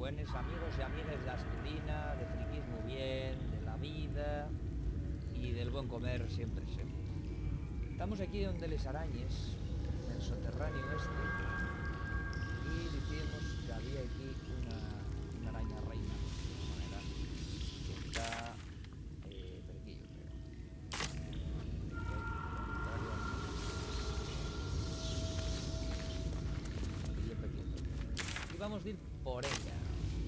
buenos amigos y amigas de Astudina, de friquismo bien, de la vida y del buen comer siempre, siempre. Estamos aquí donde les arañes, en el soterráneo este, y decimos que había aquí una araña reina, de alguna manera, que está periquillo, creo. Y vamos a ir por ella,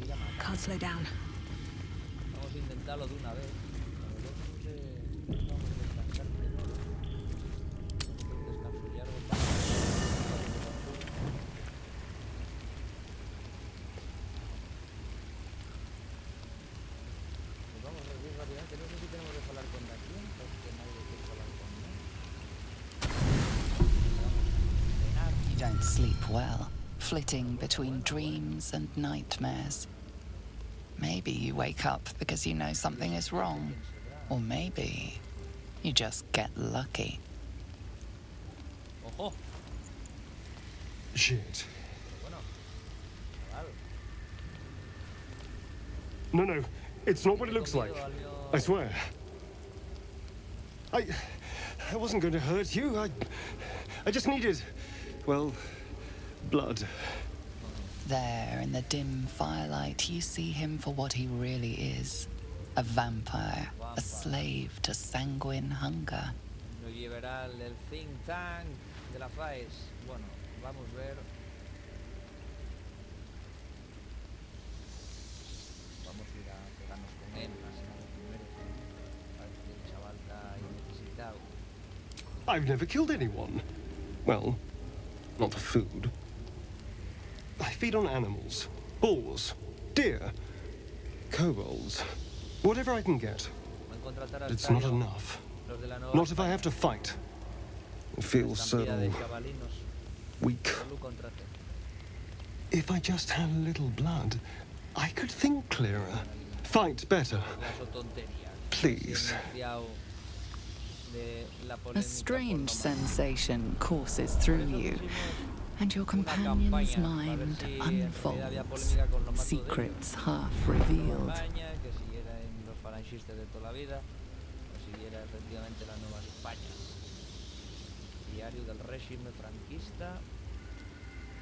ir a matar. Can't slow down. Vamos a intentarlo de una vez. Vamos a descansar primero. Vamos a hacer un descanso largo para... Pues vamos a ver rápidamente. No sé si tenemos que hablar con Daquín, porque nadie quiere hablar con él. You don't sleep well, flitting between dreams and nightmares. Maybe you wake up because you know something is wrong. Or maybe you just get lucky. ¡Ojo! Shit. Bueno, chaval. No, it's not what it looks like. I swear. I wasn't going to hurt you. I just needed, well, blood. There, in the dim firelight, you see him for what he really is. A vampire, a slave to sanguine hunger. Lo llevará el think tank de la FAES. Bueno, vamos a ver. Vamos a ir a pegarnos con él, así nada primero. Parece que el chaval está ahí necesitado. I've never killed anyone. Well, not for food. I feed on animals. Bulls. Deer. Kobolds. Whatever I can get. But it's not enough. Not if I have to fight. It feels so weak. If I just had a little blood, I could think clearer. Fight better. Please. A strange sensation courses through you, and your companion's mind unfolds, secrets half revealed. De toda la vida, o siguiera efectivamente la Nueva España. Diario del régimen franquista,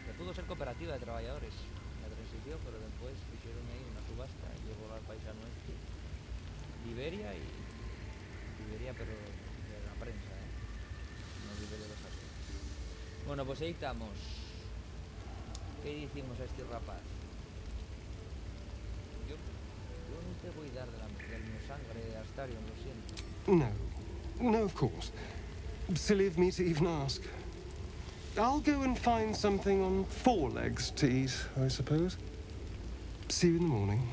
que pudo ser cooperativa de trabajadores en la transición, pero después hicieron ahí una subasta y llegó al paisano este, Liberia, pero de la prensa, no Liberia de los asuntos. Bueno, pues ahí estamos. ¿Qué decimos a este rapaz? Yo no te voy a dar de mi sangre, Astarion, lo siento. No, of course. Silly of me to even ask. I'll go and find something on four legs to eat, I suppose. See you in the morning.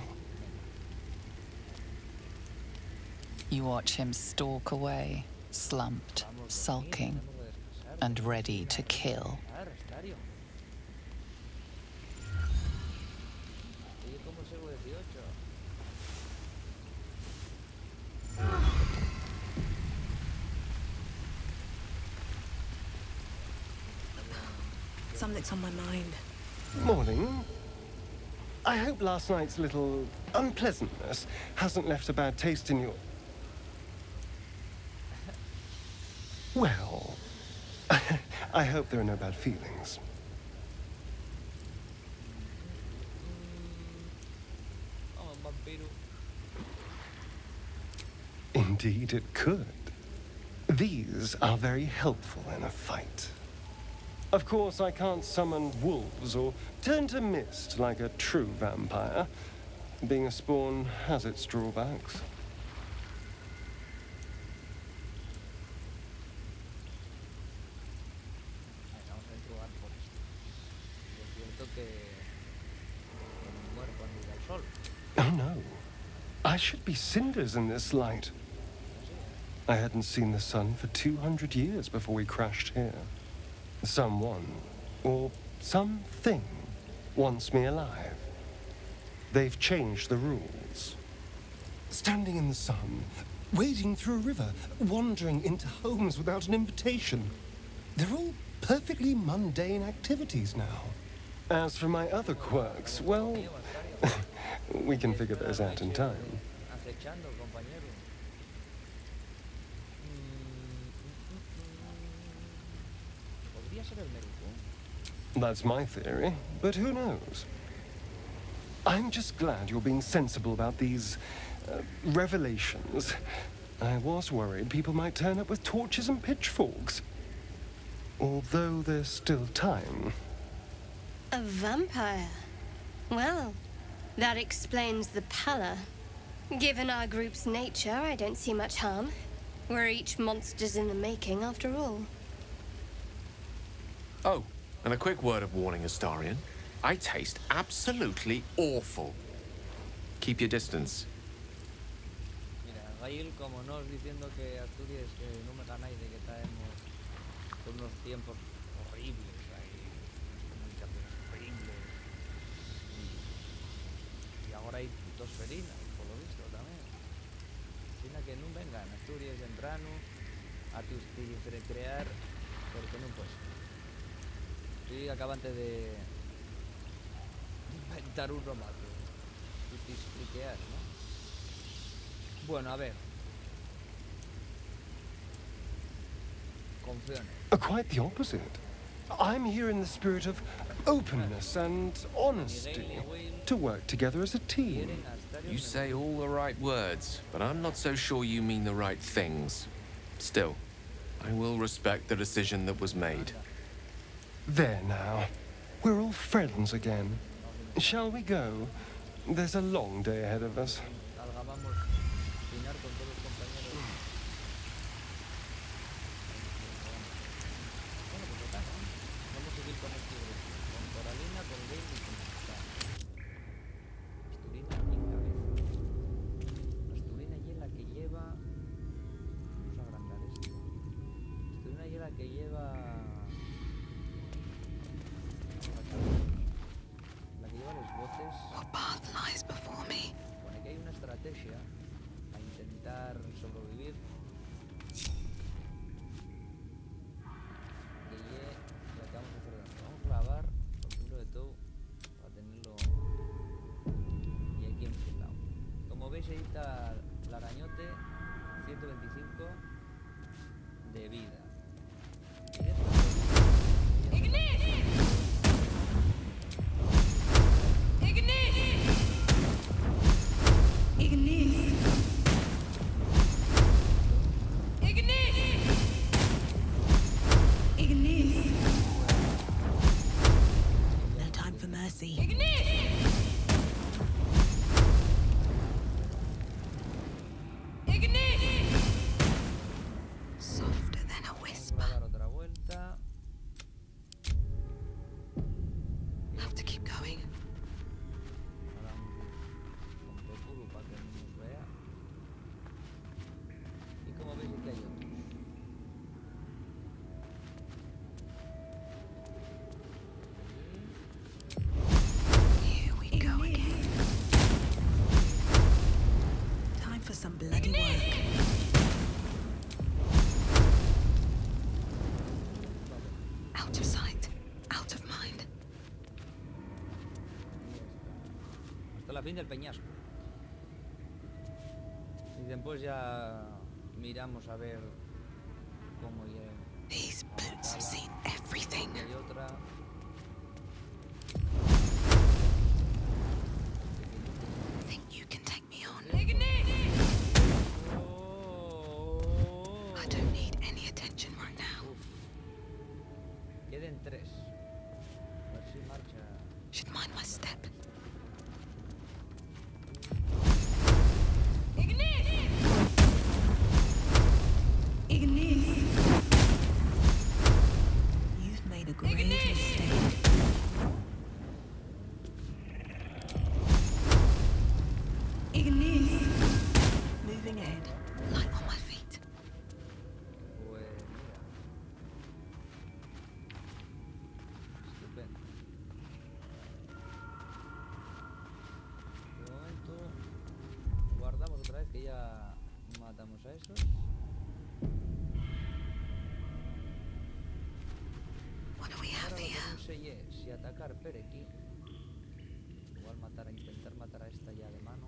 You watch him stalk away, slumped, sulking, and ready to kill. Something's on my mind. Morning. I hope last night's little unpleasantness hasn't left a bad taste in your... Well, I hope there are no bad feelings. Indeed it could. These are very helpful in a fight. Of course, I can't summon wolves or turn to mist like a true vampire. Being a spawn has its drawbacks. Oh no. I should be cinders in this light. I hadn't seen the sun for 200 years before we crashed here. Someone, or something, wants me alive. They've changed the rules. Standing in the sun, wading through a river, wandering into homes without an invitation. They're all perfectly mundane activities now. As for my other quirks, well, We can figure those out in time. Acechando, compañero. Podría ser el Meruco. That's my theory, but who knows? I'm just glad you're being sensible about these revelations. I was worried people might turn up with torches and pitchforks. Although there's still time. A vampire? Well, that explains the pallor. Given our group's nature, I don't see much harm. We're each monsters in the making, after all. Oh, and a quick word of warning, Astarion. I taste absolutely awful. Keep your distance. Mira, Gail como nos diciendo que Asturias, que no me ganáis de que traemos con unos tiempos horribles, hay comunicaciones horribles. Y ahora hay dos felinas, por lo visto, también. Sina que no vengan, Asturias en verano, a tus recrear, porque no puedes. Estoy acabante de inventar un romato. Expliquear, ¿no? Bueno, a ver. Confiones. Quite the opposite. I'm here in the spirit of openness and honesty to work together as a team. You say all the right words, but I'm not so sure you mean the right things. Still, I will respect the decision that was made. There now. We're all friends again. Shall we go? There's a long day ahead of us. Salgamos cenar con todos los compañeros. Bueno, pues acá, ¿no? Vamos a seguir con este grupo. Con Coralina, con Gale y con Star. Asturina en cabeza. Asturina y es la que lleva... Vamos a agrandar esto. Asturina y es la que lleva... La que lleva los botes. What path lies before me? Pone que hay una estrategia a intentar sobrevivir que la que vamos a hacer. Vamos a clavar por primero de todo para tenerlo y aquí enfilado. Como veis ahí está el arañote, 125 de vida. No time for mercy. Softer than a Vamos a whisper. dar otra vuelta. Have to keep going. Ahora un Tokuru para que no nos vea. Y como veis aquí hay otros. Here we go again. Time for some bloody work. Out of sight, out of mind. Hasta la fin del peñasco. Y después ya miramos a ver cómo llega. These boots have seen everything. Hay otra. Think you can take me on? Oh. I don't need any attention right now. Uf. Queden tres. A ver si marcha. Should mind my step. You've made a grave mistake. Moving ahead. Light on my feet. Pues mira. Estupendo. De momento guardamos otra vez que ya matamos a esos. What do we have Ahora lo que here? no sé es si atacar per aquí. Igual matar, a intentar matar a esta ya de mano.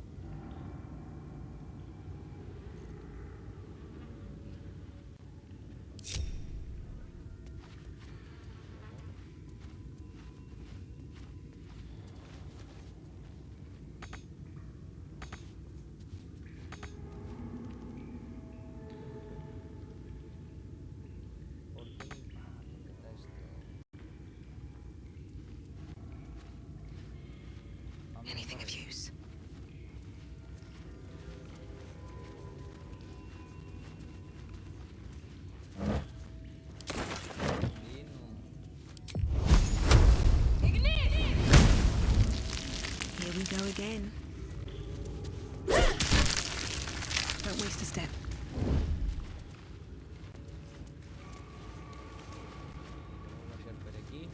¿Por qué? Porque está esto. Vamos Anything a of ver. use? Here we go again. Don't waste a step. Vamos a hacer por aquí.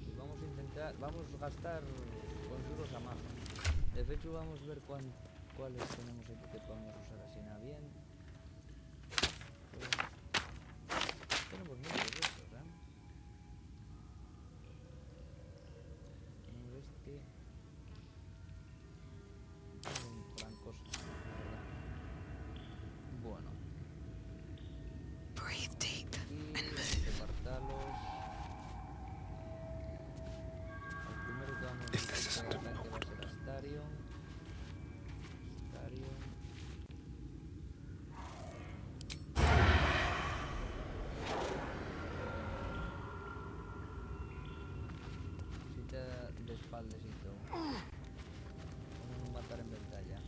Y vamos a intentar, vamos a gastar conjuros a mano. De hecho vamos a ver cuáles tenemos aquí que podemos usar así nada bien. Tenemos muchos de estos, ¿eh? Tenemos este. Son francos, la verdad. Bueno. Breathe deep Y and vamos move. a apartarlos. El primero que vamos a If this utilizar isn't a realmente va a mock. ser Astarion. Astarion. Cita de espaldas y todo. Vamos a matar en batalla.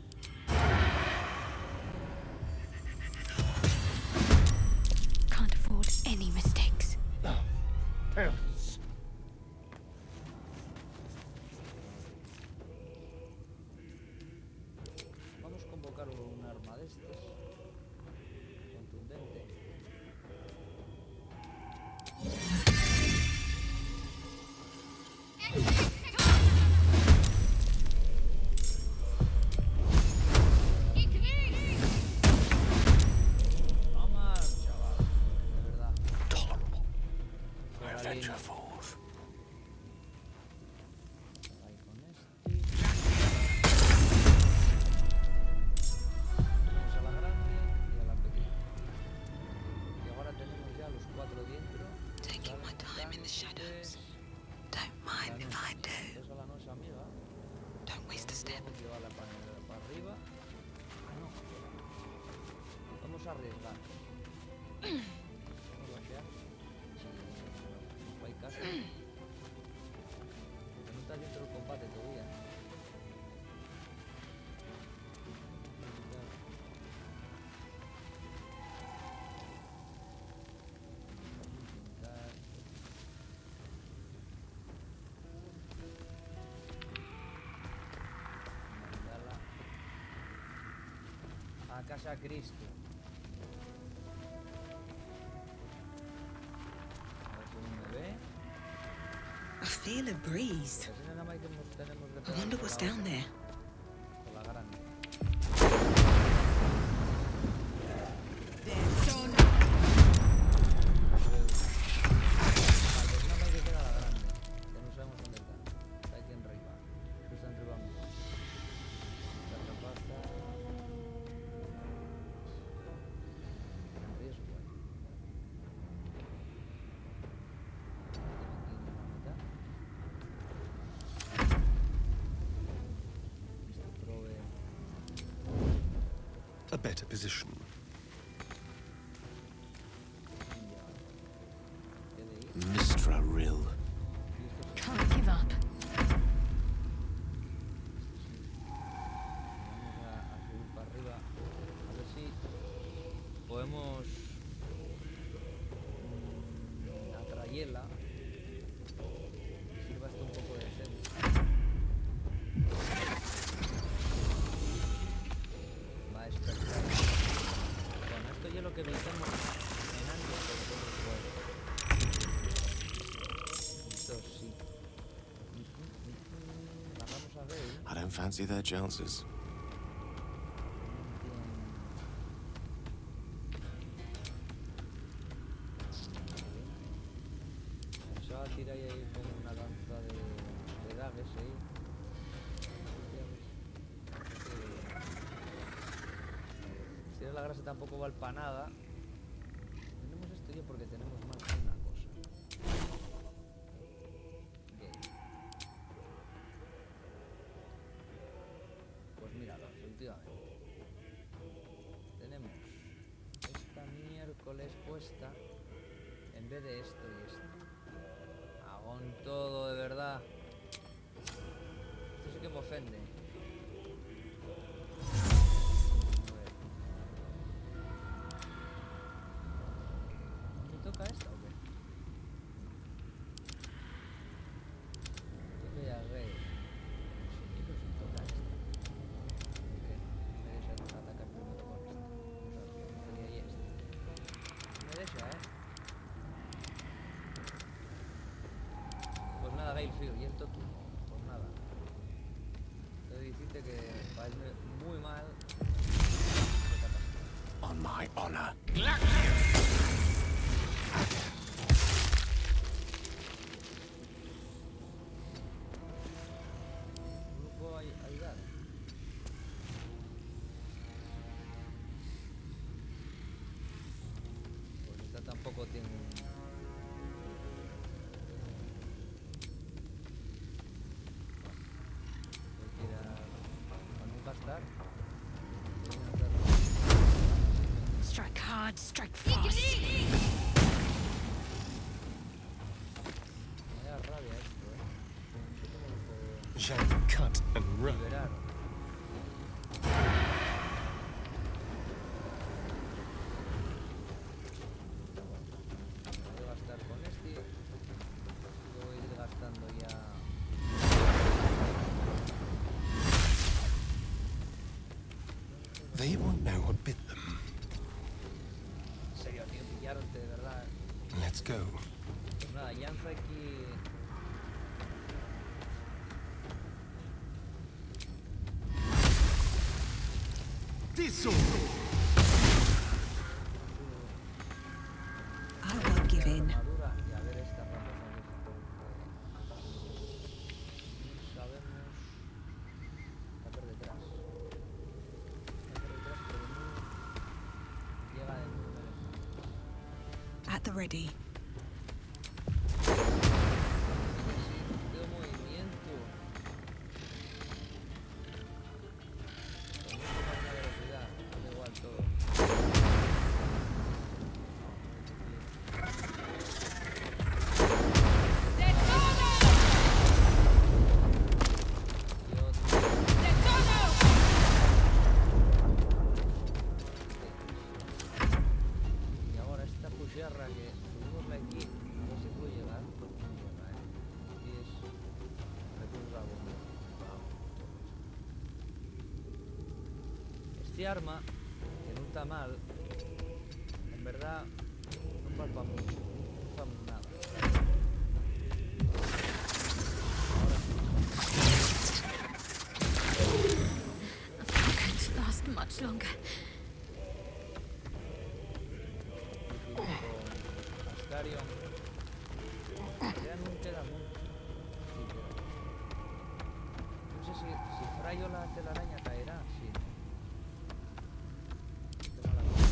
Can't afford any mistakes. Chaos. Vamos a convocar un arma de estas. Contundente. Toma, chaval. De verdad. Tolerable. I Chavalín. venture forth. Ahí con este. Tenemos a la grande y a la pequeña. Y ahora tenemos ya los 4 dentro. Taking my ¿Vale? time in the Thanos, shadows. tres. Don't mind if I do. Esa es la nuestra amiga. Don't waste a step. Vamos a llevarla para arriba. No. Vamos a arriesgar. Vamos a bajar. Si no hay caso. Porque no está dentro del combate todavía. A casa Cristo. A ver si no me ve. I feel a breeze. Así nada más que tenemos que I pegar wonder por what's la down otra, there. por la grande. Vale, pues nada más que queda la grande. Que no sabemos dónde está. Está aquí arriba. Justo arriba mío. Esta pasta. En riesgo, Esto prove. A better position. Mistra Rill. Can't give up. Vamos a subir para arriba. A ver si podemos atraerla. Sirva esto un poco de cebo. Va a despertar. Bueno, esto ya es lo que veíamos en antes de todo el juego. Esto sí. La vamos a ver. I don't fancy their chances. Pensaba empezaba a tirar ahí como una danza de dagues ahí. Si la grasa tampoco vale para nada. Tenemos esto ya porque tenemos más que una cosa. Bien. Pues míralo, efectivamente. Tenemos esta miércoles puesta en vez de esto y esto. Hago en todo, de verdad. Esto sí que me ofende. ¿Toca esta o qué? Toca ya rey. Sí, pero si toca esta. ¿Qué? Me deja atacar primero con esta. Sería y esta. Me deja, Pues nada, Galefield, y el Toki. Pues nada. Entonces dijiste que parece muy mal. ¿Qué te ha pasado? On my honor. Grupo ayudar. Pues esta tampoco tiene un... Voy a tirar para no gastar. Voy a hacerlo. Strike hard, strike fast. Me da rabia esto, No sé cómo lo puedo Zhang cut and run. liberar. Voy a gastar con este. Luego voy a ir gastando ya. They won't know what bit them. En serio, tío, pillarte de verdad. Let's go. Pues nada, lanza aquí. I won't give in. Armadura y a ver esta rapaza que sabemos. Está por detrás. Está por detrás, pero no llega de número. At the ready. Tengo movimiento. Con mucho más velocidad. Da igual todo. Y otro. Y ahora esta pusierra que subimos aquí, a ver si puedo llegar. Aquí es recurso a bomba. Este arma, que no está mal, en verdad no palpa mucho, no palpa nada. Can't last much longer. Con Astarion. Ya no queda mucho. Sí, queda. No sé si frayo la telaraña caerá. Sí. Qué mala cosa.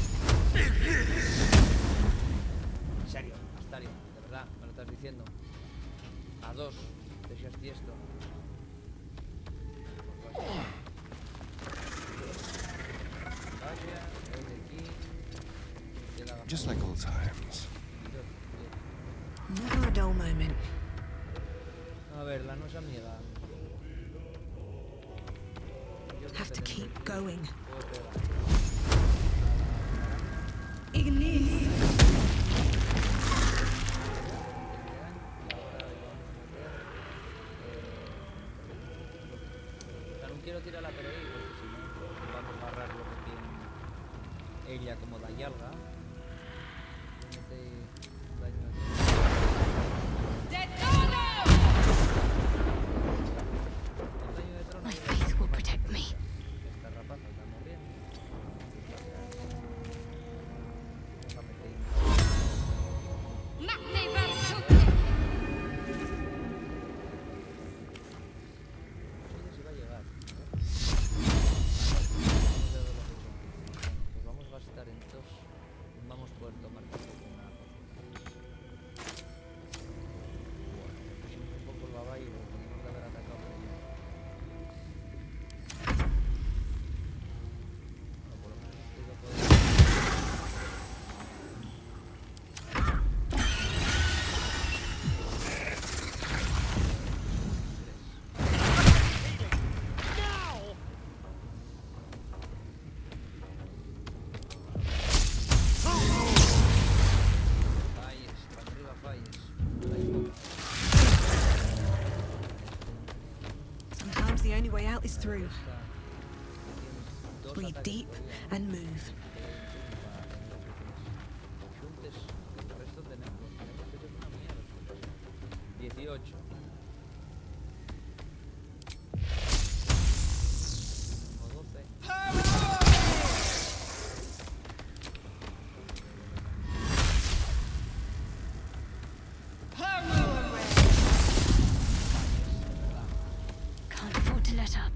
En serio, Astarion, de verdad, me lo estás diciendo. A dos, deseaste esto. Vaya, es de aquí. Queda la Just like old times. Never a dull moment. A ver, la no es amiga. Yo Have to creo que keep going. puedo pegar. Ignis. No quiero tirarla por ahí porque si no vamos a agarrar lo que tiene ella como Dayalga. Mete daño aquí. El daño de trono. My faith will protect me. Esta rapaza está muriendo. Déjame que ir. What is through? Esta, tienes dos Breathe ataques deep todavía, and move. Juntes, el resto tenemos que es una mierda. 18. O 12. Can't afford to let up.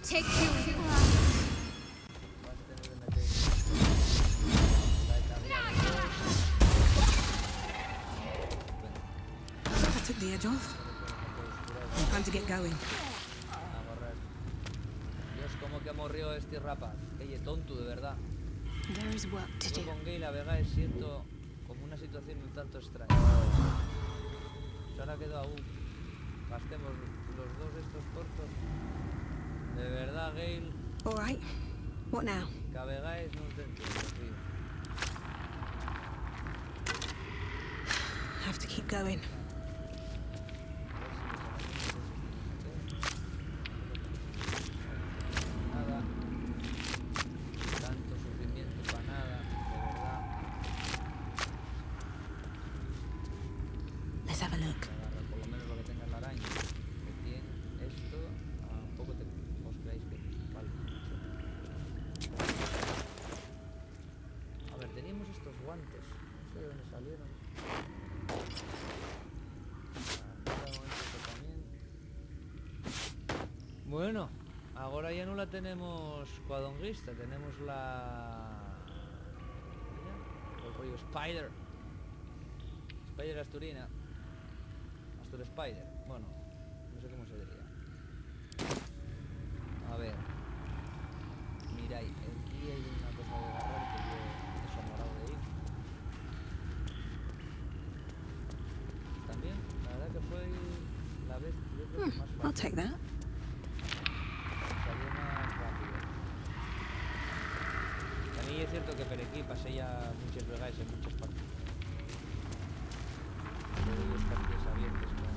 Take you. Vas a tener que meter la etapa I took the edge off. Time to get going. a correr. Dios, cómo que morrió este rapaz. Ey, tonto, de verdad. There is work to Yo do. con Gale a Vega siento como una situación un tanto extraña. Se ahora quedó aún. Gastemos los dos estos cortos. De verdad, Gale, All right. What now? que a Vegaes no te entiendo, tío. Have to keep going. Nada. Tanto sufrimiento para nada, de verdad. Let's have a look. Agarra por lo menos lo que tenga la araña. Que tiene esto, un poco os creéis que vale. A ver, teníamos estos guantes. No sé de dónde salieron. Esto también. Bueno, ahora ya no la tenemos cuadonguista, tenemos la... Mira, el rollo Spider. Spider Asturina. Astur Spider. Bueno, no sé cómo se diría. A ver. Mira, aquí hay una cosa de agarrar que yo he enamorado de ir. También, la verdad que fue la vez yo creo que más I'll fácil. take that. Salió más rápido. También es cierto que per aquí pasé ya muchas vegas en muchas partes. Hay partidas abiertas con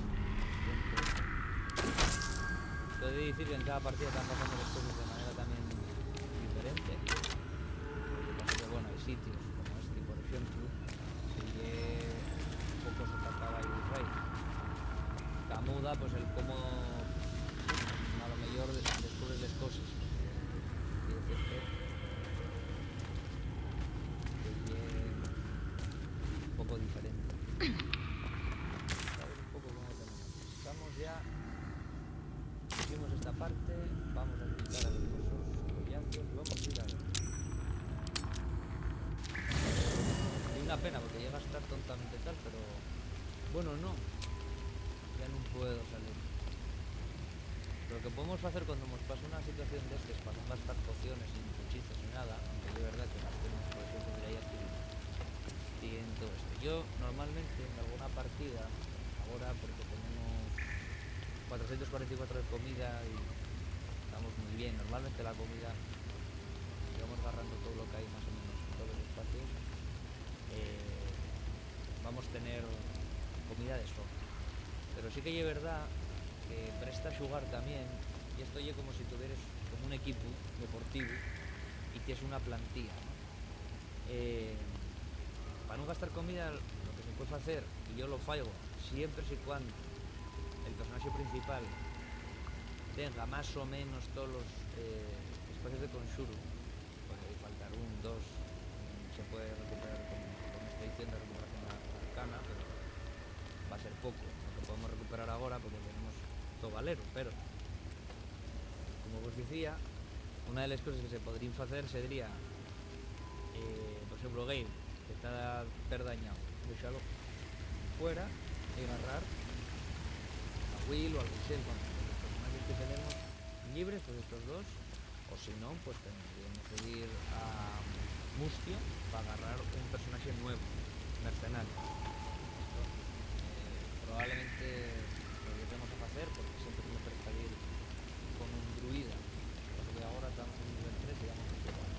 puedo decir que en cada partida están pasando las cosas de manera también diferente. Porque bueno, hay sitios como este, por ejemplo, que poco se atacaba y el rey. Camuda, pues el cómo a lo mejor descubres las cosas. Quiere decir que es un poco diferente. ¿Sabes un poco cómo tenemos? Estamos ya. Hicimos esta parte. Vamos a quitar a los collazos. Vamos a ir a ver. Y una pena porque llega a estar tontamente tal, pero bueno, no. Ya no puedo salir. Pero lo que podemos hacer cuando nos pasa una situación de estas, para no gastar pociones ni hechizos ni nada, aunque de verdad que gastemos, por ejemplo, mira, ya tienen todo esto. Yo normalmente en alguna partida, ahora porque tenemos 444 de comida y estamos muy bien, normalmente la comida, si vamos agarrando todo lo que hay más o menos en todos los espacios, vamos a tener comida de sobra. Pero sí que es verdad que presta a jugar también, y esto es como si tuvieras como un equipo deportivo y tienes una plantilla, ¿no? Para no gastar comida, lo que se puede hacer, y yo lo fallo siempre y cuando el personaje principal tenga más o menos todos los espacios de conjuro, puede faltar un, dos, se puede recuperar con esta edición de recuperación arcana, pero va a ser poco lo que podemos recuperar ahora porque tenemos todo galero, pero como os decía, una de las cosas que se podrían hacer sería, por ejemplo, Gale, que está perdañado, dejarlo fuera y agarrar a Will o al Michelle, con los personajes que tenemos libres, pues estos dos, o si no, pues tendríamos que ir a Mustio para agarrar un personaje nuevo, mercenario. Esto, probablemente lo que vamos a hacer, porque siempre me presta ir con un druida, porque ahora estamos en nivel 3 y vamos a jugar.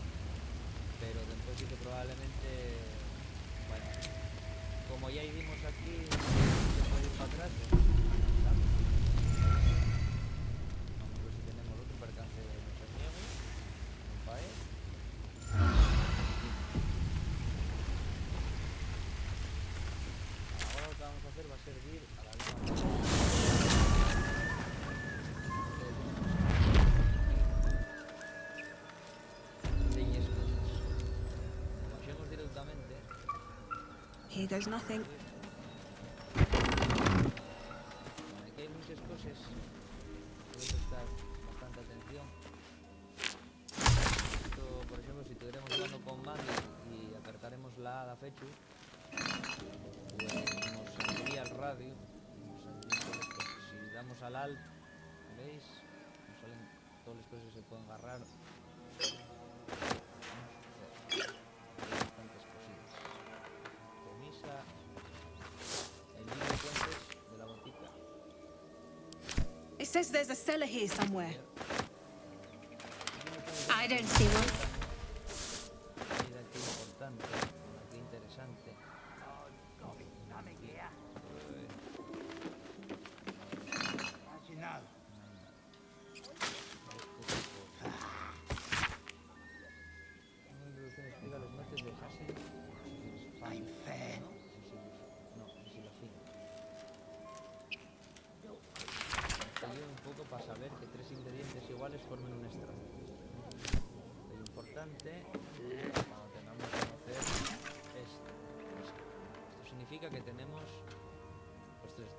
Pero después sí que probablemente, bueno, como ya hicimos aquí, se puede ir para atrás, ¿sabes? Here goes nothing. Bueno, aquí hay muchas cosas. Hay que prestar bastante atención. Esto, por ejemplo, si estuviéramos jugando con mando y apertaremos la A da fechu, pues nos saldría el radio. Nos saldría todas las cosas. Si damos al alt, ¿veis? Nos salen todas las cosas que se pueden agarrar. Hay bastantes cosillas. Camisa, el libro de cuentos de la botica. It says there's a cellar here somewhere. I don't see one. Mira qué importante, qué interesante. Una introducción explica los métodos de Hassel. No, si la fin. Te ayuda un poco para saber que tres ingredientes iguales forman un extracto. Lo importante cuando tengamos que conocer esto. Esto significa que tenemos pues tres.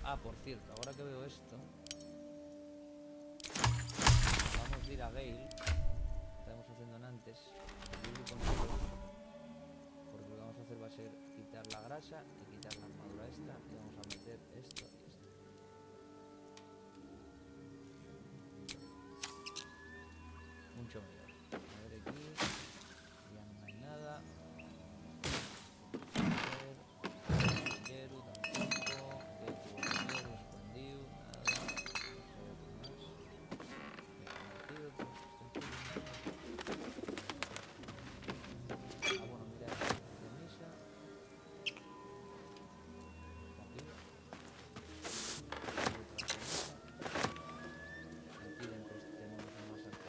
Ah, por cierto, ahora que veo esto, vamos a ir a Gale. Estábamos haciendo antes. Porque lo que vamos a hacer va a ser quitar la grasa y quitar la armadura esta. Y vamos a meter esto y esto. Mucho mejor. A ver aquí. Ya no hay nada. A ver. Yeru tampoco. Yeru expandido. Nada. A ver qué más. Ah, bueno, mira. Camisa. Aquí. Aquí dentro tenemos más camisa.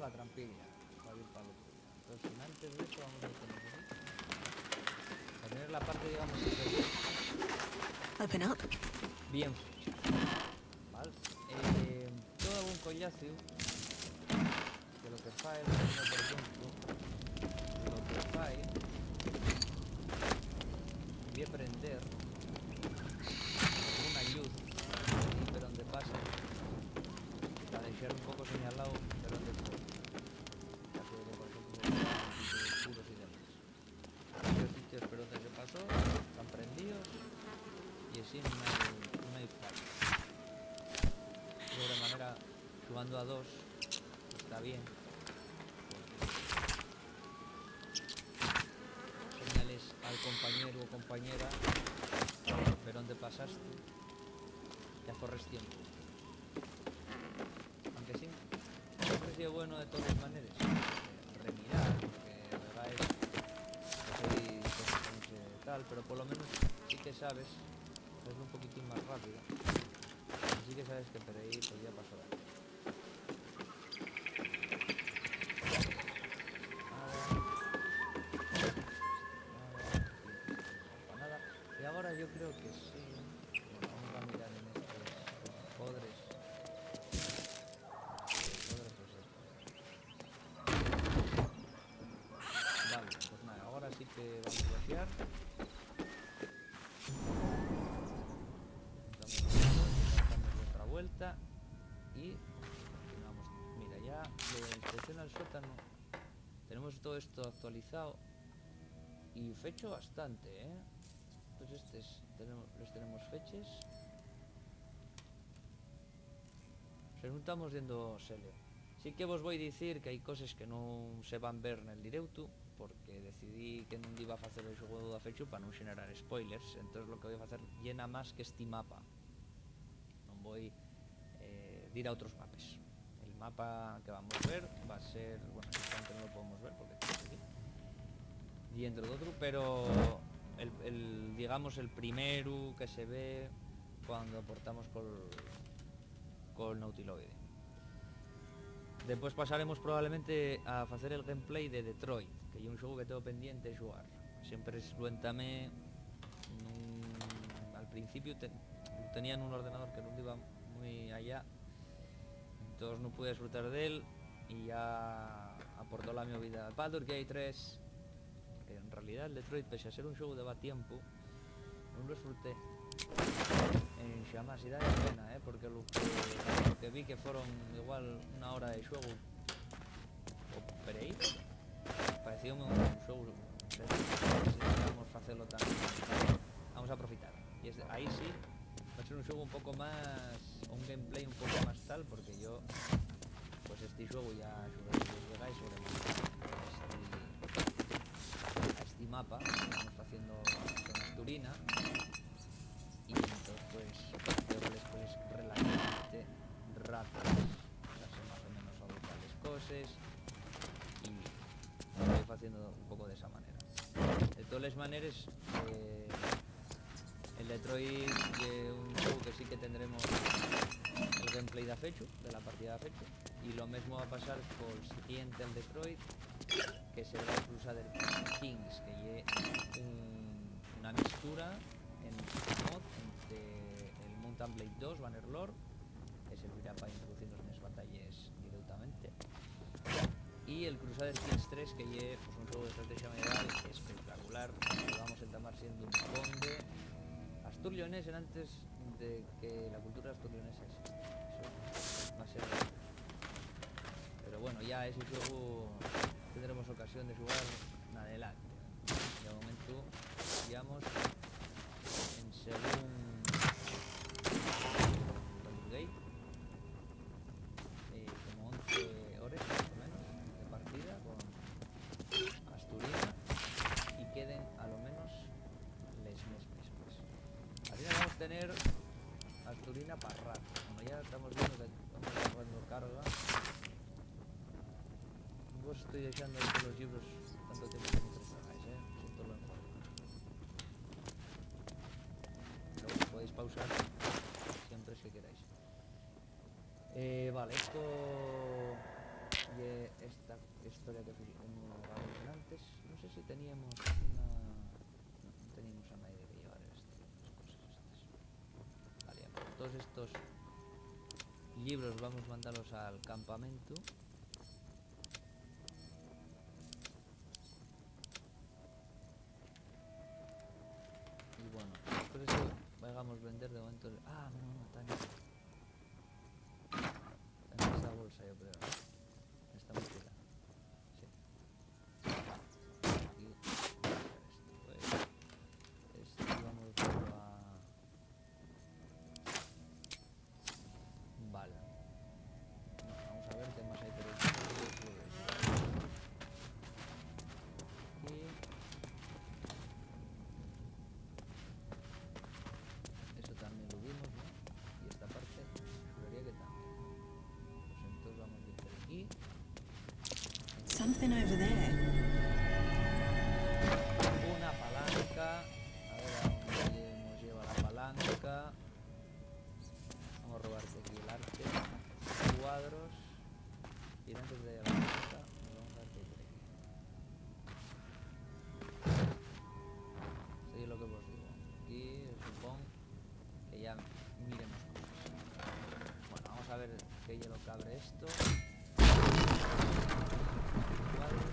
La trampilla para ir para el otro lado. Entonces, antes de eso vamos a tener aquí para tener la parte, digamos, superior Open up. bien fecha, ¿vale? Todo un collacio que lo que fa es, por ejemplo, lo que fa voy a prender una luz y por donde pasa para dejar un poco señalado de donde fue. Oscuros y demás. Los sitios por donde se pasó están prendidos y así no hay fallo. De otra manera, jugando a dos está bien. Señales al compañero o compañera por donde pasaste, ya corres tiempo. Aunque sí, siempre ha sido bueno de todas maneras remirar, porque la verdad es que soy tal, pero por lo menos sí que sabes, es un poquitín más rápido, y sí que sabes que por ahí podría pasar algo. Nada. Y ahora yo creo que sí. Bueno, vamos a mirar en estos podres. Vale, pues nada, ahora sí que vamos a vaciar. Damos otra vuelta y continuamos. Mira, ya lo de la inspección al sótano, tenemos todo esto actualizado y fecho bastante, ¿eh? Entonces les tenemos fechas. Resultamos viendo Sele. Sí que vos voy a decir que hay cosas que no se van ver en el directo, porque decidí que non iba a facer o xogo da fecho para non xenerar spoilers. Entonces lo que voy a facer llena más que este mapa. Non voy ir a outros mapas. El mapa que vamos a ver va a ser, bueno, este no lo podemos ver porque está aquí. Y dentro de otro, pero digamos, el primero que se ve cuando portamos col Nautiloide. Después pasaremos probablemente a hacer el gameplay de Detroit, que é un xogo que tengo pendiente de xogar. Siempre suéntame al principio tenía en un ordenador que non iba muy allá, entonces no pude disfrutar de él y ya aportó la mi vida. Baldur's Gate 3, que en realidad el Detroit, pese a ser un xogo de va tiempo, non lo disfruté en xamás, e dá pena, porque lo que vi que foron igual una hora de xogo o pereí, parecía un xogo, se vamos a facelo tan, vamos a aproveitar, y ahí sí va a ser un xogo un pouco máis, un gameplay un pouco máis tal, porque yo pues este xogo ya sobre los vegáis sobre este mapa estamos haciendo con Asturina, y entonces pues pues relativamente rápido, darse más o menos a tales cosas, y lo estoy haciendo un poco de esa manera. De todas las maneras, el Detroit es un juego que sí que tendremos el gameplay de fecho, de la partida de fecho, y lo mismo va a pasar con el siguiente, el Detroit, que será el Crusader Kings, que es una mixtura en mod entre el Mountain Blade 2 Bannerlord, que servirá para introducirnos en las batallas directamente, y el Crusader Kings 3, que es pues, un juego de estrategia medieval espectacular, que vamos a entamar siendo un conde asturleonés antes de que la cultura asturleonesa exista. Eso va a ser, pero bueno, ya ese juego tendremos ocasión de jugar en adelante. De momento digamos en según Baldur's Gate, como 11 horas más o menos de partida con Asturina, y queden a lo menos les mismas. Así vamos a tener Asturina para rato. Como ya estamos viendo que vamos agarrando carga, vos estoy dejando ahí los libros tanto tiempo que me trabajáis, siento lo informe. Luego podéis pausar siempre si queráis. Vale, esto y esta historia que hemos antes, no sé si teníamos una... No teníamos a nadie que llevar las cosas estas. Vale, todos estos libros vamos a mandarlos al campamento. Y bueno, después de eso vayamos a vender de momento... Ah, no, Tania. En esta bolsa yo creo. En esta mochila. Sí. Aquí. Esto vamos a... Vale. No, vamos a ver qué más hay por aquí. Eso también lo vimos, ¿no? Y esta parte, juraría que también. Pues entonces vamos a ir por aquí. Something over there. Una palanca. A ver a dónde nos lleva la palanca. Vamos a robarte aquí el arte. Cuadros. Y antes de la palanca, nos vamos a dar por aquí. Sí, lo que os digo. Aquí supongo que ya miremos cosas. Bueno, vamos a ver qué hielo cabre esto. Cuadros.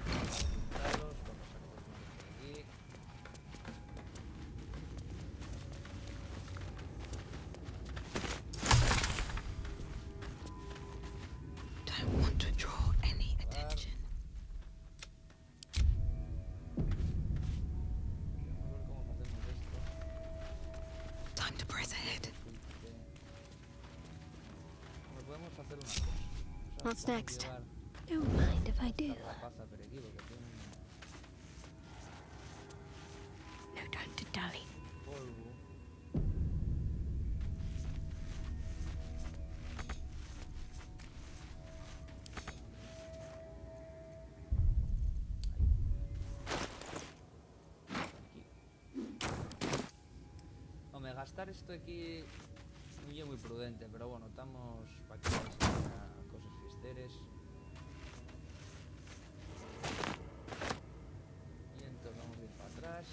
Vamos a salir por aquí. Don't want to draw any attention. Vamos a ver cómo hacemos esto. Time to press ahead. Bueno, podemos hacer una cosa. What's Vamos a next? llevar Don't mind if I do. esta rapaza por aquí, porque tiene No time to dally. polvo. Aquí. gastar esto aquí no es muy prudente, pero bueno, estamos para que cosas fiesteres. Y entonces vamos a ir para atrás.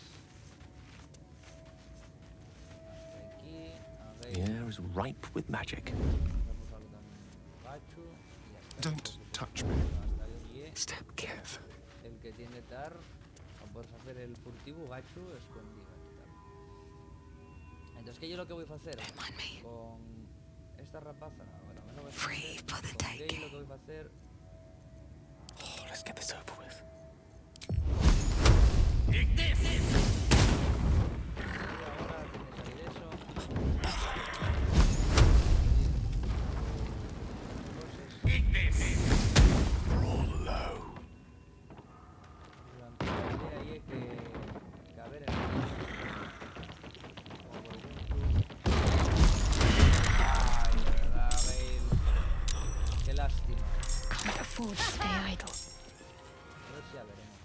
Hasta aquí. A The ver. air is ripe with magic. Vamos a también gacho. Y hasta Don't aquí, touch me. hasta aquí. Step carefully. El que tiene tar, a poder hacer el furtivo gacho escondido. Entonces, ¿qué yo lo que voy a hacer? Con esta rapaza, bueno, me lo voy a hacer. Con Gale lo que voy a hacer. Oh, let's get this over with. Y ahora tiene que salir eso. Roll low. La idea ahí es que a ver en el ay, de verdad, Bale. Qué lástima. Can't afford to stay idle. A ver si ya veremos.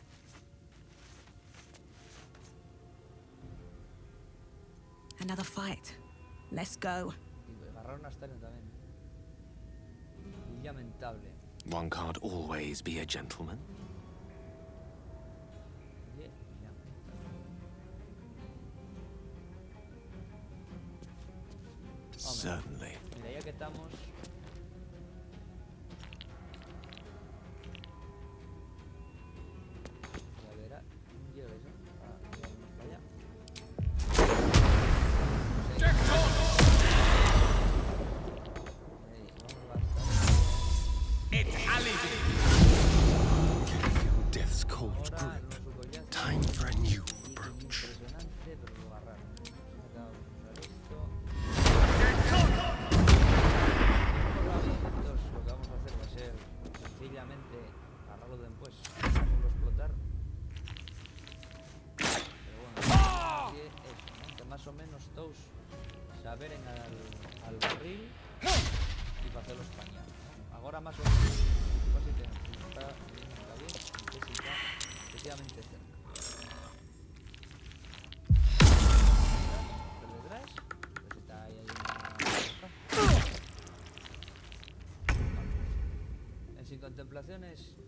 Another fight. Let's go. Y agarraron a Stalin también. Y lamentable. One can't always be a gentleman. Oye, Certainly. mira, ya que estamos. Ya verá. Lleva eso. Vamos para allá. Feel death's cold Ahora grip. los collares. Time for a new Y approach. impresionante, pero lo agarraron. Acabamos de usar esto. Entonces, lo que vamos a hacer va a ser sencillamente agarrarlo después, hacerlo explotar. Pero bueno, así es eso, ¿no? Que más o menos todos saberen al barril y para hacerlo español, ¿no? Ahora más o menos, casi que está bien, está excesivamente cerca. Por detrás, pues está ahí una... Sin contemplaciones. Hostia.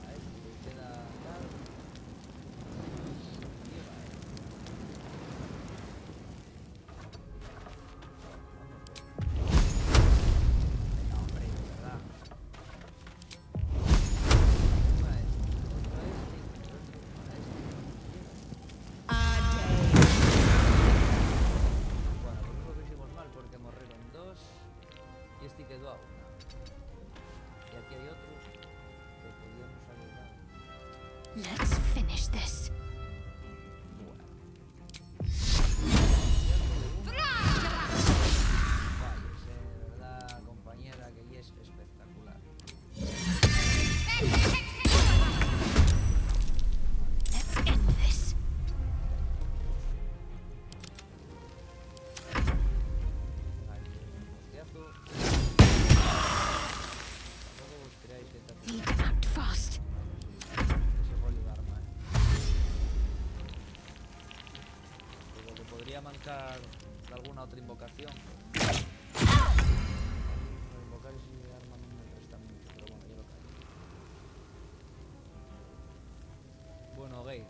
A este le queda tal. Lleva, venga, hombre, de verdad. Bueno, pues eso lo hicimos mal porque morrieron dos y este quedó a una. Y aquí hay otro que podíamos haber dado. Let's finish this. Bueno. Falles, verdad, compañera, que es espectacular. Let's end this. Ahí, un hostiazo. Tampoco os creáis que está Need to act fast. ese gol de arma, Pero que podría mancar de alguna otra invocación. Invocar ese arma no me resta mucho, pero bueno, yo lo callo. Bueno, Gale.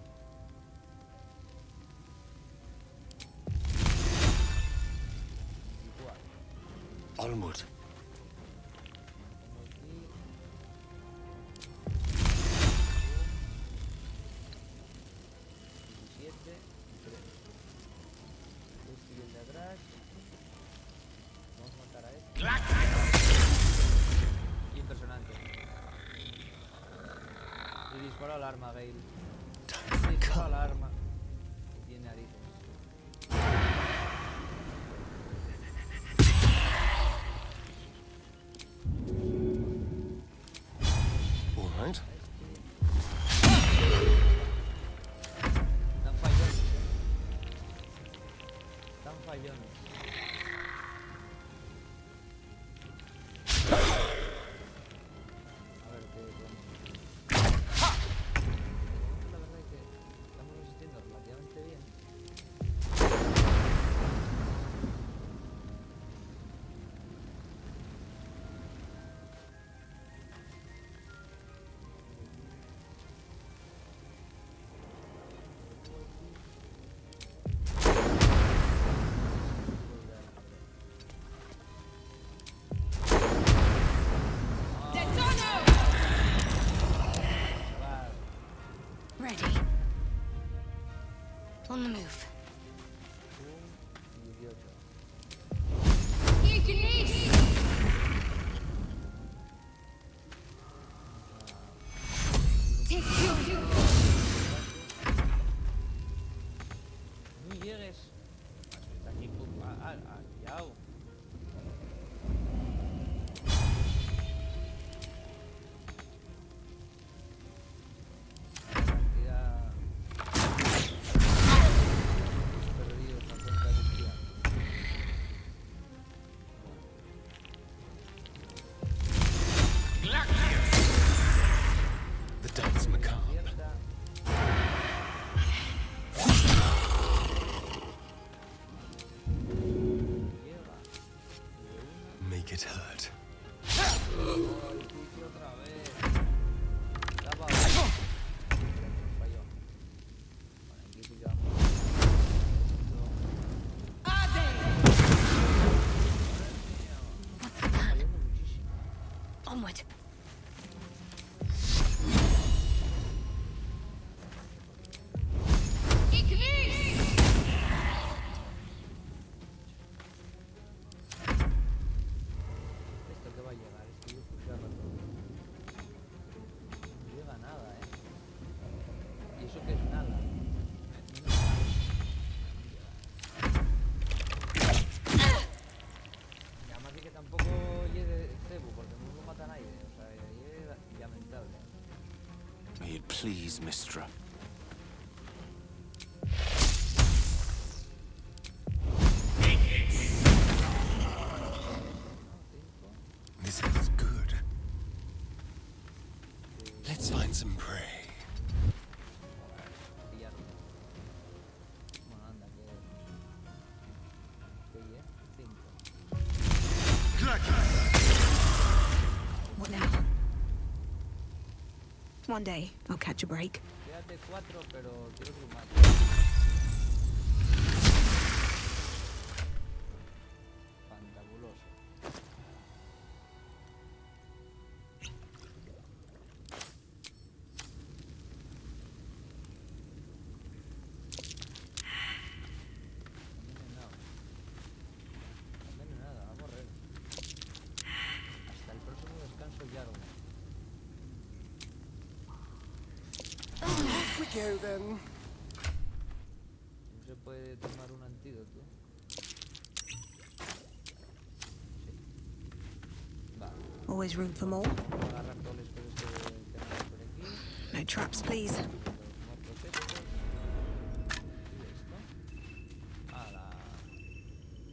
¿Y cuál? Onward. Tengo aquí. 17 y 3. Este y el de atrás. Vamos a matar a este. Impresionante. Y dispara al arma, Gale. Dispara al arma. Que tiene narices. All right. Tan fallones. Tan fallones. Yao. The dance macabre. Make it hurt. Onward. Esto que va a llegar, es que yo escucharlo todo. No llega nada, ¿eh? ¿Y eso qué es nada? Y además de que tampoco llegue Cebu, porque no lo mata nadie, o sea, llegue lamentable. May it please, Mistra. This is good. Let's find some prey. Pillarlo. Bueno, anda, que llegue 5. What now? One day, I'll catch a break. Quédate 4, pero quiero que más. Fantabuloso. Envenenado, a correr. Hasta el próximo descanso ya lo. Off we go then. ¿No se puede tomar un antídoto? Sí. Va. Always room for more. Vamos a agarrar todos los cosas que tenemos por aquí. No traps, please. Los muertos estos. ¿Y esto? Ah,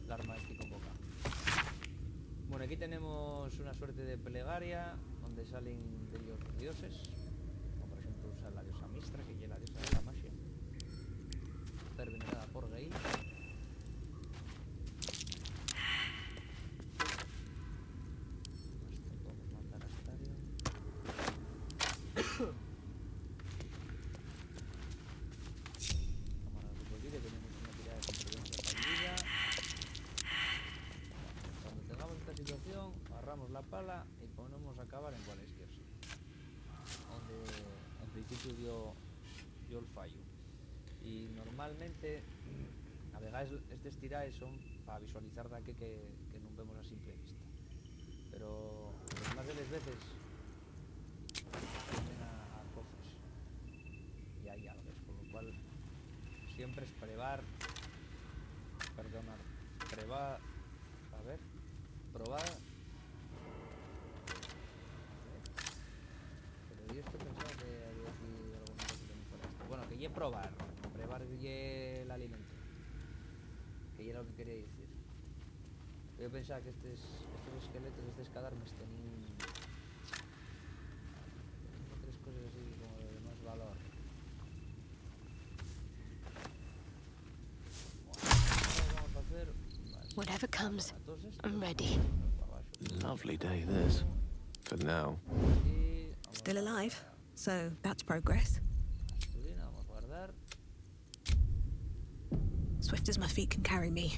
la arma de con boca. Bueno, aquí tenemos una suerte de plegaria donde salen de ellos los dioses. Como por ejemplo usa la diosa Mistra, que es la diosa de la magia. Ser venerada por Gale. Esto podemos mandar a Astarion. Cámara de olvide, tenemos una tirada de supervivencia fallida. Cuando tengamos esta situación, agarramos la pala y ponemos a acabar en cualquier sitio. Donde en principio dio el fallo. Y normalmente a vegades estes tiraes son para visualizar daqué que non vemos a simple vista. Pero as máis de las veces vienen a cofres y hay algo, con lo cual siempre es probar, pero yo esto pensaba que había aquí alguna cosa que no fuera esto. Bueno, que ye probar ye el alimento, que era lo que quería decir. Yo pensaba que estos esqueletos, estos cadáveres tenían otras cosas así como de más valor. Vamos a hacer Whatever comes, I'm ready. Lovely day, this. For now. Still alive, so that's progress. Vamos a guardar. Swift as my feet can carry me.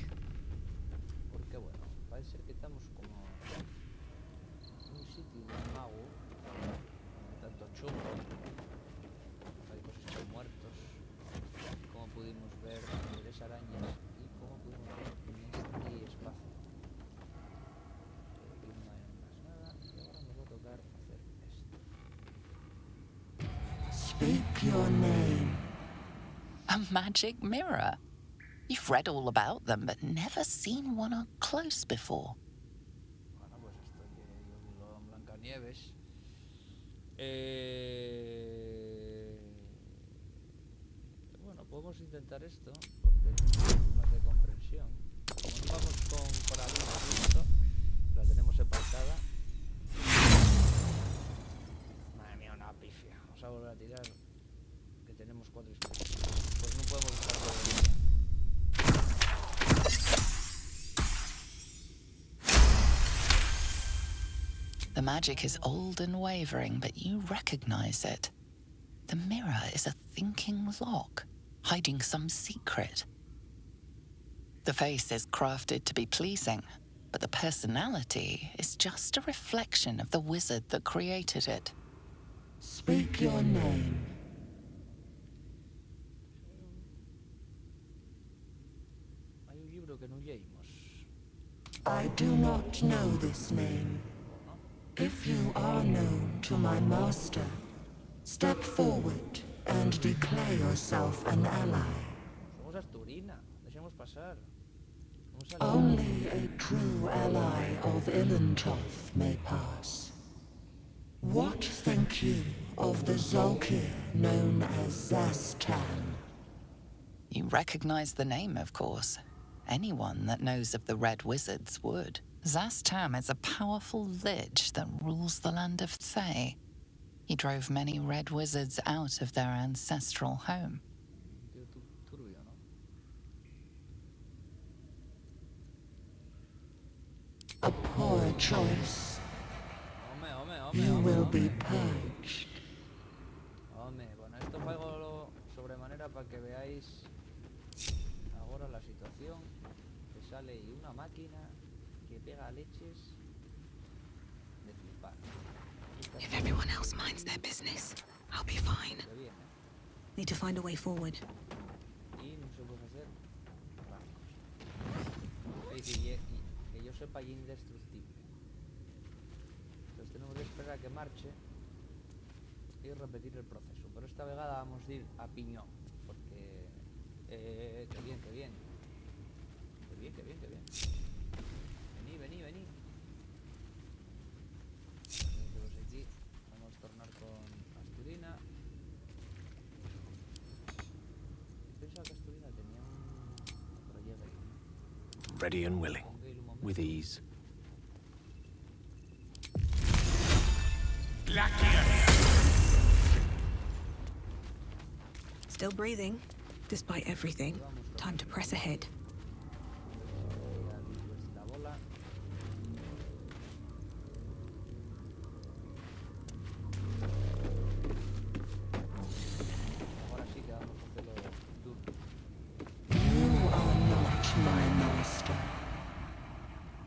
Porque bueno, parece ser que estamos como en un sitio de un mago, tanto chungo, hay cosas de muertos, como pudimos ver tres arañas y como pudimos ver en este espacio. Aquí no hay más nada y ahora nos va a tocar hacer esto. Speak your name. A magic mirror. You've read all about them, but never seen one up close before. Bueno, pues esto que yo digo en Blancanieves. Bueno, podemos intentar esto, porque tenemos más de comprensión. Como no vamos con Coralina justo, la tenemos apartada. Madre mía, una pifia. Vamos a volver a tirar, que tenemos 4 dispositivos. Pues no podemos usar todo el día. The magic is old and wavering, but you recognize it. The mirror is a thinking lock, hiding some secret. The face is crafted to be pleasing, but the personality is just a reflection of the wizard that created it. Speak your name. Hay un libro que no leímos. I do not know this name. If you are known to my master, step forward and declare yourself an ally. Somos Asturina, dejemos pasar. Vamos a Only a true ally of Ilintoth may pass. What think you of the Zolkir known as Zastan? You recognize the name, of course. Anyone that knows of the Red Wizards would. Zastam is a powerful lich that rules the land of Thay. He drove many Red Wizards out of their ancestral home. Tío turbio, ¿no? A poor choice. You will be purged. Bueno, esto fue algo sobremanera para que veáis ahora la situación. Que sale y una máquina que pega leches de flipar. If everyone else minds their business, I'll be fine. Qué bien, Need to find a way forward. Y no se puede hacer bancos. Es decir, que yo sepa, y indestructible. Entonces tenemos que esperar a que marche y repetir el proceso. Pero esta vegada vamos a ir a piñón. Porque... qué bien, qué bien. Qué bien, qué bien, qué bien. Vení. Entonces aquí vamos a tornar con Asturina. Pensaba que Asturina tenía un... Pero llega ahí. Ready and willing, with ease. Still breathing, despite everything. Time to press ahead. La bola. Ahora sí que vamos a hacerlo duro. You are not my master.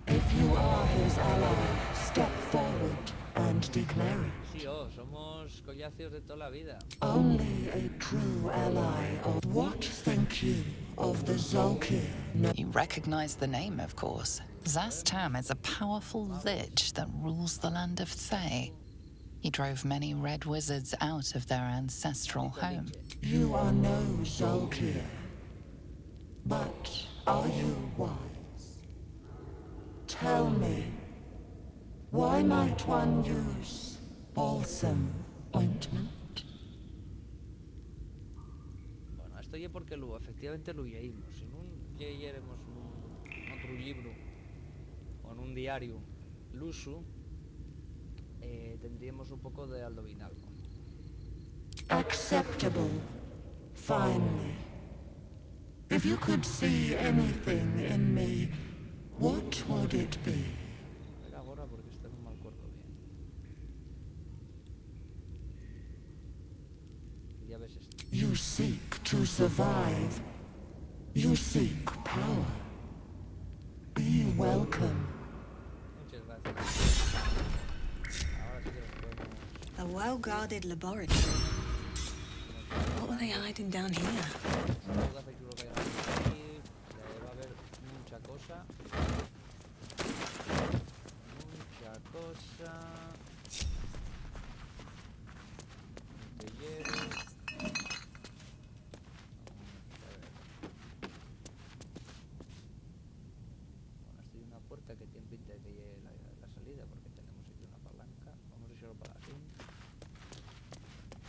If you are his ally, step forward and declare it. Sí, somos collacios de toda la vida. Only a true ally of... What think you of the Zolkir? You recognize the name, of course. Zastam is a powerful lich that rules the land of Thay. He drove many Red Wizards out of their ancestral home. You are no Zolkir. But are you wise? Tell me, why might one use balsam ointment? Bueno, esto ya porque luego efectivamente lo leímos. Si no leyéramos otro libro o en un diario luso, tendríamos un poco de aldovinalco. Acceptable. Finally. If you could see anything in me, what would it be? Era ahora porque está en un mal cuerpo bien. Y ya ves esto. You seek to survive. You seek power. Be welcome. Muchas gracias. Ahora sí que los podemos... A well-guarded laboratory. What were they hiding down here? Vamos a hacer que lo que hay aquí. Va a haber mucha cosa. Mucha cosa. Que lleve. puerta que tiene pinta de que llegue la salida, porque tenemos aquí una palanca. Vamos a echarlo para aquí.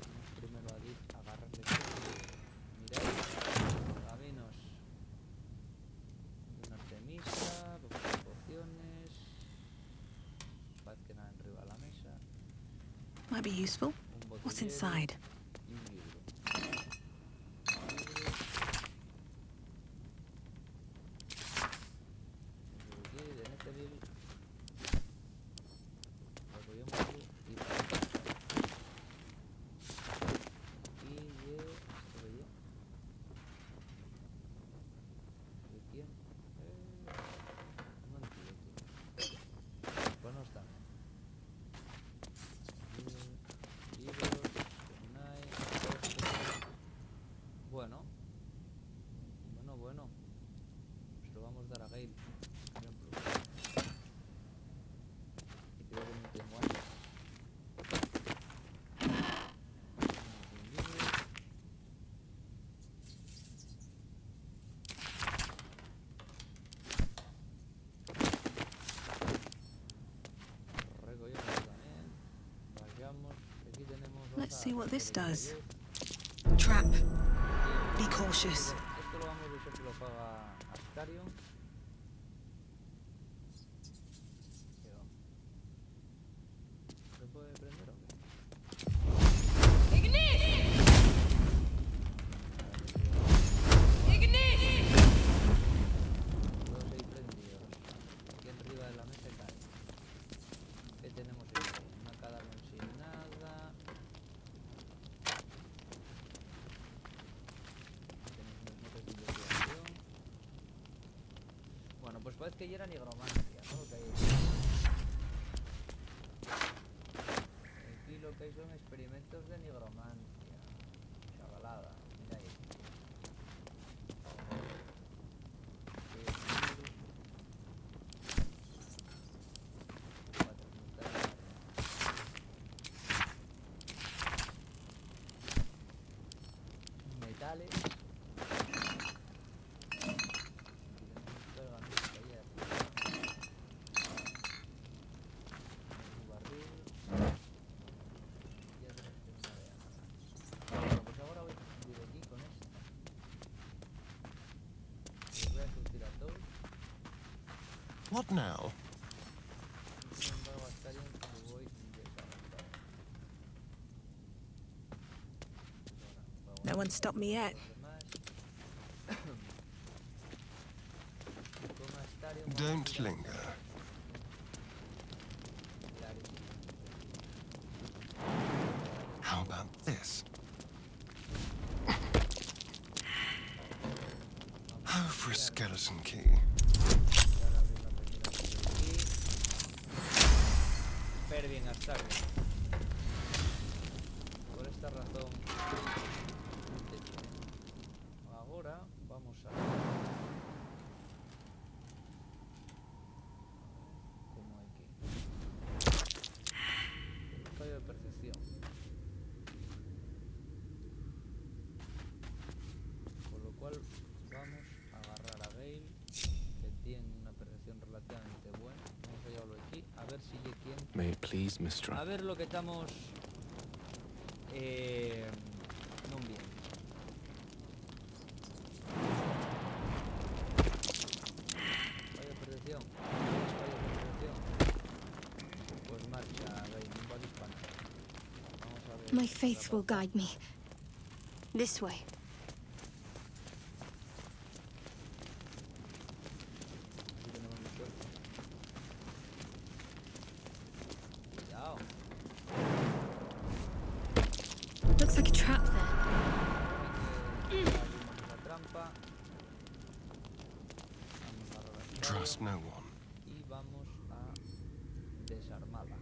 Vamos primero a agarrarle todo. Miráis, caminos de una artemisa, pociones. Parece que nada arriba de la mesa. Might be useful. Un What's botellero inside? y un libro. Bueno. Se lo vamos a dar a Gale, por ejemplo. Y creo que no tengo antes. Let's see what this does. Trap. Be cautious. Esto lo vamos a usar que lo paga Astarion. ¿Se puede prender o qué? ¡Ignis! ¡Ignis! Todos ahí prendidos. Aquí arriba de la mesa cae. ¿Qué tenemos aquí? Una cadáver sin nada. Bueno, pues parece que ya era nigromancia, ¿no? Lo que hay aquí lo que hay son experimentos de nigromancia. Chavalada, mira ahí. Metales. What now? No one stopped me yet. Don't linger. How about this? Oh, for a skeleton key. Bien Astarion. Por esta razón ahora vamos a como aquí un fallo de percepción, por lo cual vamos a agarrar a Gale, que tiene una percepción relativamente buena. Vamos a llevarlo aquí a ver si hay quien. May it please, Mistra. A ver lo que estamos non bien. Fallo de percepción. Pues marcha, Rey, no va a disparar. Vamos a ver. My faith will guide me. This way. Aquí tenemos el suelo. Cuidado. Looks like a trap there. La trampa. Vamos a arrastrar Trust no one. y vamos a desarmarla.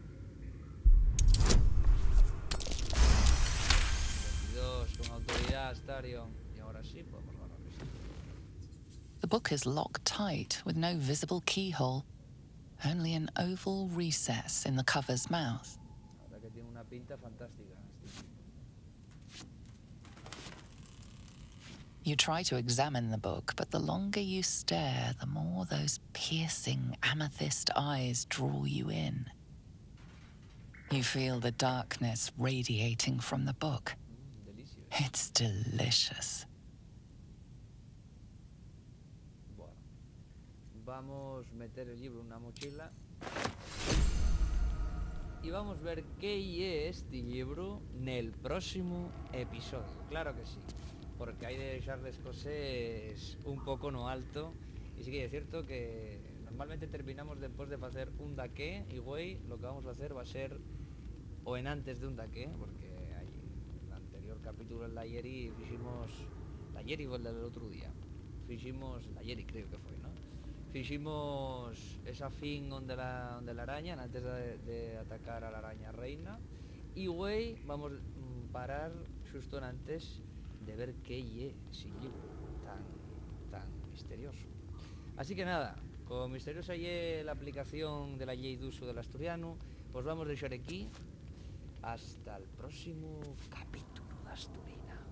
22 con autoridad, Astarion. Y ahora sí podemos ganar esto. The book is locked tight with no visible keyhole, only an oval recess in the cover's mouth. La verdad que tiene una pinta fantástica. You try to examine the book, but the longer you stare, the more those piercing amethyst eyes draw you in. You feel the darkness radiating from the book. Delicioso. It's delicious. Bueno. Vamos a meter el libro en una mochila. Y vamos a ver qué es este libro en el próximo episodio. Claro que sí. Porque hay de dejarles cosas un poco no alto. Y sí que es cierto que normalmente terminamos después de hacer un daqué. Y güey, lo que vamos a hacer va a ser o en antes de un daqué, porque hay el anterior capítulo en la Yeri hicimos la Yeri o el del otro día. Hicimos la Yeri, creo que fue, ¿no? Hicimos esa fin donde la araña antes de atacar a la araña reina. Y güey, vamos a parar justo antes de ver qué es ese libro tan misterioso. Así que nada, como misteriosa es la aplicación de la ley de uso del asturiano, pues vamos a dejar aquí hasta el próximo capítulo de Asturina.